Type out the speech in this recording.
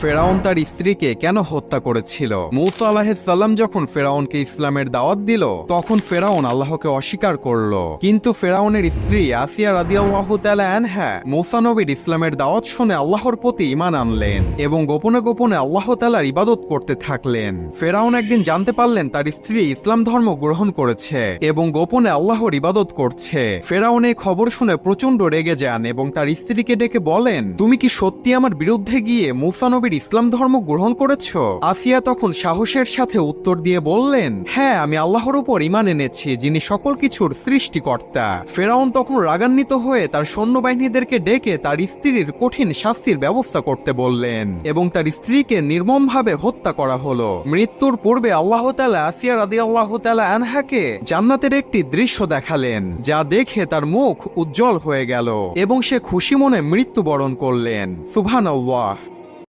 ফেরাউন তার স্ত্রীকে কেন হত্যা করেছিল? মূসা আলাইহিস সালাম যখন ফেরাউনকে ইসলামের দাওয়াত দিল, তখন ফেরাউন আল্লাহকে অস্বীকার করল। কিন্তু ফেরাউনের স্ত্রী আসিয়া রাদিয়াল্লাহু তাআলা আনহা মূসা নবীর ইসলামের দাওয়াত শুনে আল্লাহর প্রতি ঈমান আনলেন এবং গোপনে গোপনে আল্লাহ তাআলার ইবাদত করতে থাকলেন। ফেরাউন একদিন জানতে পারলেন তার স্ত্রী ইসলাম ধর্ম গ্রহণ করেছে এবং গোপনে আল্লাহর ইবাদত করছে। ফেরাউন এই খবর শুনে প্রচন্ড রেগে যান এবং তার স্ত্রীকে ডেকে বলেন, তুমি কি সত্যি আমার বিরুদ্ধে গিয়ে মূসা নবীর ইসলাম ধর্ম গ্রহণ করেছো? আসিয়া তখন সাহসের সাথে উত্তর দিয়ে বললেন, হ্যাঁ, আমি আল্লাহর উপর ঈমান এনেছি, যিনি সকল কিছুর সৃষ্টিকর্তা। ফেরাউন তখন রাগান্বিত হয়ে তার সৈন্যবাহিনীদেরকে ডেকে তার স্ত্রীর কঠিন শাস্তির ব্যবস্থা করতে বললেন এবং তার স্ত্রীকে নির্মমভাবে হত্যা করা হলো। মৃত্যুর পূর্বে আল্লাহ তাআলা আসিয়া রাদিয়াল্লাহু তাআলা আনহাকে জান্নাতের একটি দৃশ্য দেখালেন, যা দেখে তার মুখ উজ্জ্বল হয়ে গেল এবং সে খুশি মনে মৃত্যুবরণ করলেন। সুবহানাল্লাহ।